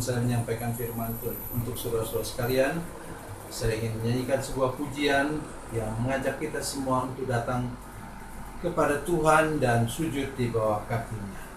saya menyampaikan firman Tuhan untuk saudara-saudara sekalian, saya ingin menyanyikan sebuah pujian yang mengajak kita semua untuk datang kepada Tuhan dan sujud di bawah kaki-Nya.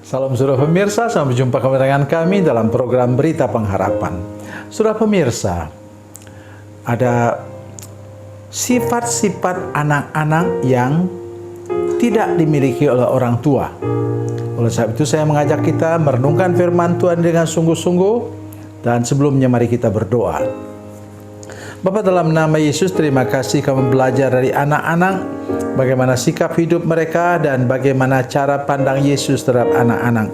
Salam saudara pemirsa, sampai jumpa kembali dengan kami dalam program Berita Pengharapan. Saudara pemirsa, ada sifat-sifat anak-anak yang tidak dimiliki oleh orang tua. Oleh sebab itu saya mengajak kita merenungkan firman Tuhan dengan sungguh-sungguh, dan sebelumnya mari kita berdoa. Bapa, dalam nama Yesus, terima kasih kami belajar dari anak-anak bagaimana sikap hidup mereka dan bagaimana cara pandang Yesus terhadap anak-anak.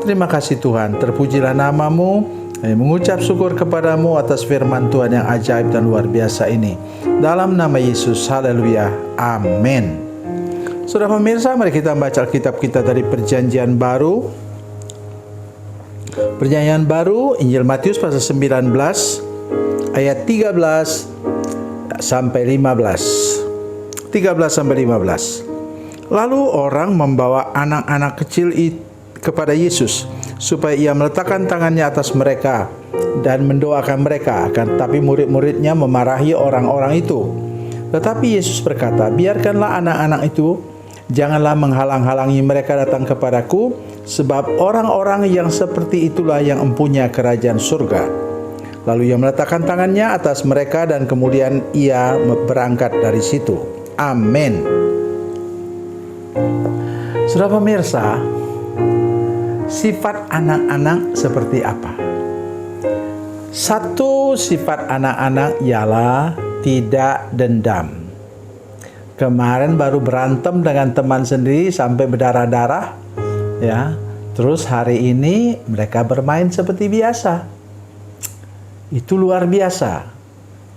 Terima kasih Tuhan, terpujilah nama-Mu. Kami mengucap syukur kepadamu atas firman Tuhan yang ajaib dan luar biasa ini. Dalam nama Yesus, haleluya, amin. Saudara pemirsa, mari kita membaca Alkitab kita dari Perjanjian Baru. Perjanjian Baru, Injil Matius pasal 19, ayat 13 sampai 15. 13 sampai 15. Lalu orang membawa anak-anak kecil kepada Yesus supaya ia meletakkan tangannya atas mereka dan mendoakan mereka. Akan tetapi murid-muridnya memarahi orang-orang itu. Tetapi Yesus berkata, biarkanlah anak-anak itu, janganlah menghalang-halangi mereka datang kepadaku, sebab orang-orang yang seperti itulah yang mempunyai kerajaan surga. Lalu ia meletakkan tangannya atas mereka dan kemudian ia berangkat dari situ. Amin. Saudara pemirsa, sifat anak-anak seperti apa? Satu sifat anak-anak ialah tidak dendam. Kemarin baru berantem dengan teman sendiri sampai berdarah-darah, ya. Terus hari ini mereka bermain seperti biasa. Itu luar biasa.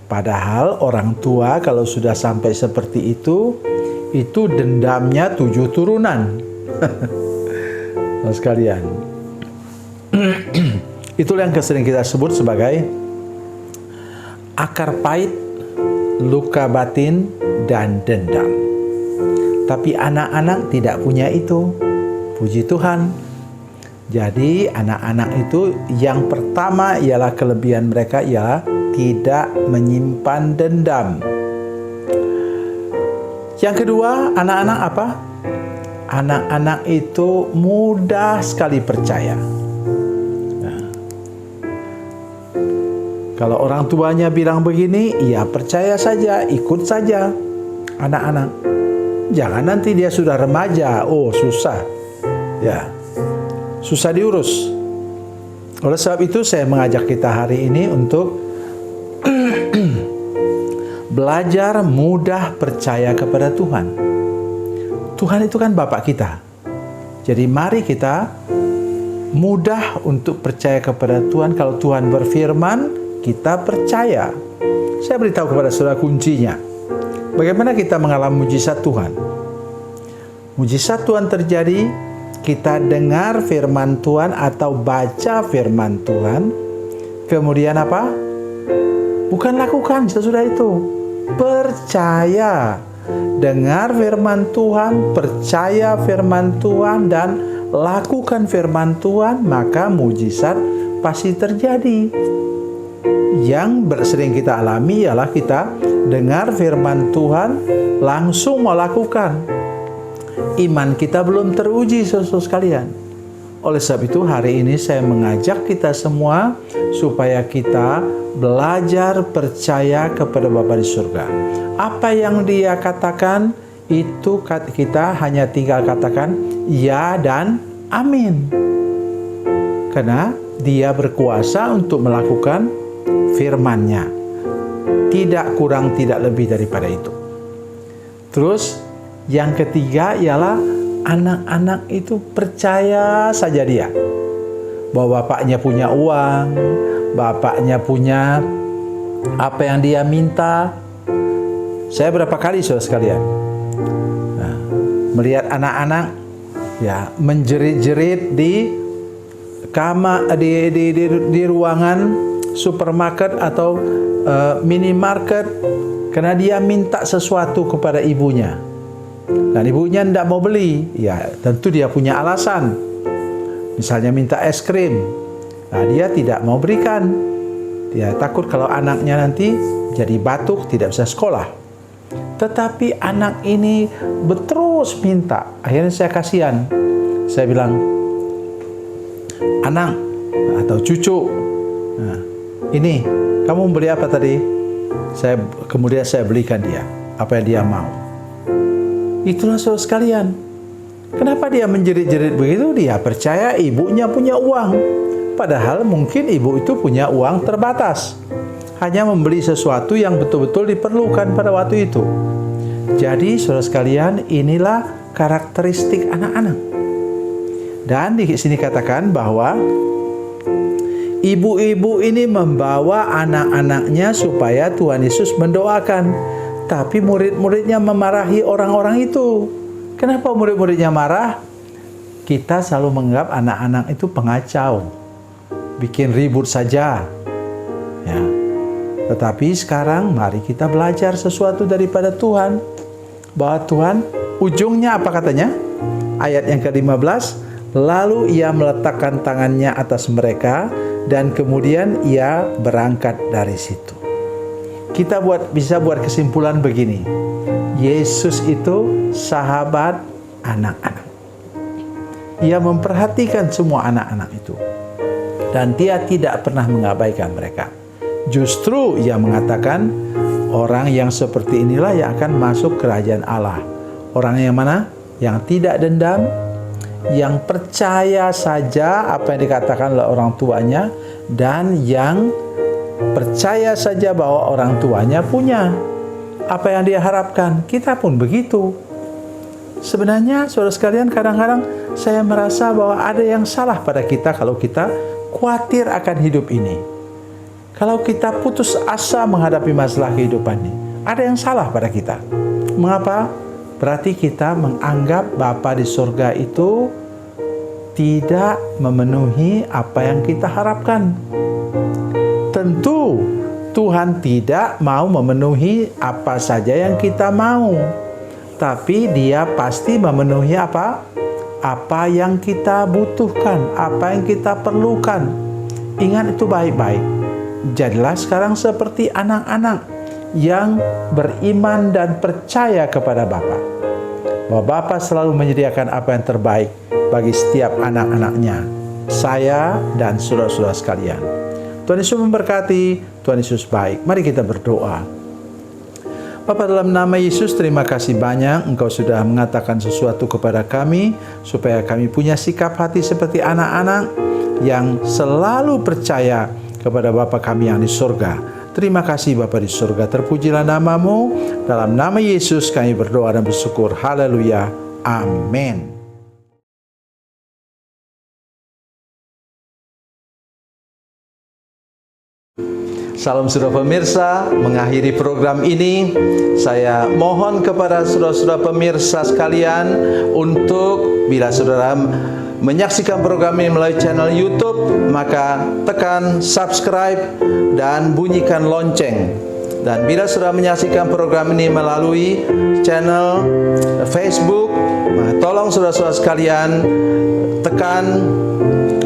Padahal orang tua kalau sudah sampai seperti itu dendamnya 7 turunan. Nah, sekalian. Itulah yang sering kita sebut sebagai akar pahit, luka batin, dan dendam. Tapi anak-anak tidak punya itu. Puji Tuhan. Jadi anak-anak itu yang pertama ialah kelebihan mereka ialah tidak menyimpan dendam. Yang kedua, anak-anak apa? Anak-anak itu mudah sekali percaya. Nah, kalau orang tuanya bilang begini, ya percaya saja, ikut saja. Anak-anak, jangan nanti dia sudah remaja, oh susah. Ya. susah diurus. Oleh sebab itu saya mengajak kita hari ini untuk belajar mudah percaya kepada Tuhan. Tuhan itu kan Bapa kita. Jadi mari kita mudah untuk percaya kepada Tuhan. Kalau Tuhan berfirman, kita percaya. Saya beritahu kepada saudara kuncinya. Bagaimana kita mengalami mujizat Tuhan? Mujizat Tuhan terjadi, kita dengar firman Tuhan atau baca firman Tuhan. Kemudian apa? Bukan lakukan, sesudah itu. Percaya. Dengar firman Tuhan, percaya firman Tuhan, dan lakukan firman Tuhan, maka mujizat pasti terjadi. Yang sering kita alami ialah kita dengar firman Tuhan, langsung melakukan. Iman kita belum teruji, saudara sekalian. Oleh sebab itu hari ini saya mengajak kita semua supaya kita belajar percaya kepada Bapa di surga. Apa yang Dia katakan itu kita hanya tinggal katakan ya dan amin. Karena Dia berkuasa untuk melakukan firman-Nya. Tidak kurang, tidak lebih daripada itu. Terus yang ketiga ialah anak-anak itu percaya saja dia bahwa bapaknya punya uang, bapaknya punya apa yang dia minta. Saya berapa kali saudara sekalian melihat anak-anak ya menjerit-jerit di kamar, di ruangan supermarket atau minimarket karena dia minta sesuatu kepada ibunya. Dan ibunya tidak mau beli, ya tentu dia punya alasan. Misalnya minta es krim, nah dia tidak mau berikan. Dia takut kalau anaknya nanti jadi batuk, tidak bisa sekolah. Tetapi anak ini terus minta. Akhirnya saya kasihan. Saya bilang, anak atau cucu, nah, ini kamu beli apa tadi? Kemudian saya belikan dia apa yang dia mau. Itulah saudara sekalian. Kenapa dia menjerit-jerit begitu? Dia percaya ibunya punya uang. Padahal mungkin ibu itu punya uang terbatas. Hanya membeli sesuatu yang betul-betul diperlukan pada waktu itu. Jadi saudara sekalian, inilah karakteristik anak-anak. Dan di sini katakan bahwa ibu-ibu ini membawa anak-anaknya supaya Tuhan Yesus mendoakan. Tapi murid-muridnya memarahi orang-orang itu. Kenapa murid-muridnya marah? Kita selalu menganggap anak-anak itu pengacau, bikin ribut saja. Ya. Tetapi sekarang mari kita belajar sesuatu daripada Tuhan. Bahwa Tuhan, ujungnya apa katanya? Ayat yang ke-15, lalu ia meletakkan tangannya atas mereka dan kemudian ia berangkat dari situ. Kita bisa buat kesimpulan begini. Yesus itu sahabat anak-anak. Ia memperhatikan semua anak-anak itu. Dan dia tidak pernah mengabaikan mereka. Justru ia mengatakan, orang yang seperti inilah yang akan masuk kerajaan Allah. Orang yang mana? Yang tidak dendam, yang percaya saja apa yang dikatakan oleh orang tuanya, dan yang percaya saja bahwa orang tuanya punya apa yang dia harapkan. Kita pun begitu. Sebenarnya saudara sekalian, kadang-kadang saya merasa bahwa ada yang salah pada kita kalau kita khawatir akan hidup ini. Kalau kita putus asa menghadapi masalah kehidupan ini, ada yang salah pada kita. Mengapa? Berarti kita menganggap Bapa di surga itu tidak memenuhi apa yang kita harapkan. Tentu Tuhan tidak mau memenuhi apa saja yang kita mau. Tapi Dia pasti memenuhi apa? Apa yang kita butuhkan, apa yang kita perlukan. Ingat itu baik-baik. Jadilah sekarang seperti anak-anak yang beriman dan percaya kepada Bapa. Bahwa Bapa selalu menyediakan apa yang terbaik bagi setiap anak-anaknya. Saya dan saudara-saudara sekalian. Tuhan Yesus memberkati, Tuhan Yesus baik. Mari kita berdoa. Bapa, dalam nama Yesus, terima kasih banyak Engkau sudah mengatakan sesuatu kepada kami, supaya kami punya sikap hati seperti anak-anak yang selalu percaya kepada Bapa kami yang di surga. Terima kasih Bapa di surga, terpujilah nama-Mu. Dalam nama Yesus kami berdoa dan bersyukur. Haleluya. Amin. Salam saudara pemirsa, mengakhiri program ini saya mohon kepada saudara-saudara pemirsa sekalian untuk bila saudara menyaksikan program ini melalui channel YouTube, maka tekan subscribe dan bunyikan lonceng. Dan bila saudara menyaksikan program ini melalui channel Facebook, tolong saudara-saudara sekalian tekan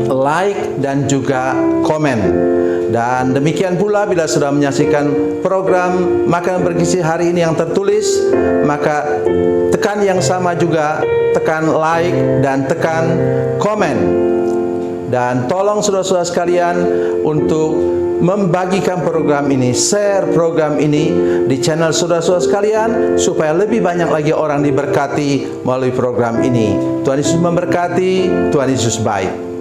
like dan juga komen. Dan demikian pula bila sudah menyaksikan program Makanan Bergizi hari ini yang tertulis, maka tekan yang sama juga, tekan like dan tekan komen. Dan tolong saudara-saudara sekalian untuk membagikan program ini, share program ini di channel saudara-saudara sekalian, supaya lebih banyak lagi orang diberkati melalui program ini. Tuhan Yesus memberkati, Tuhan Yesus baik.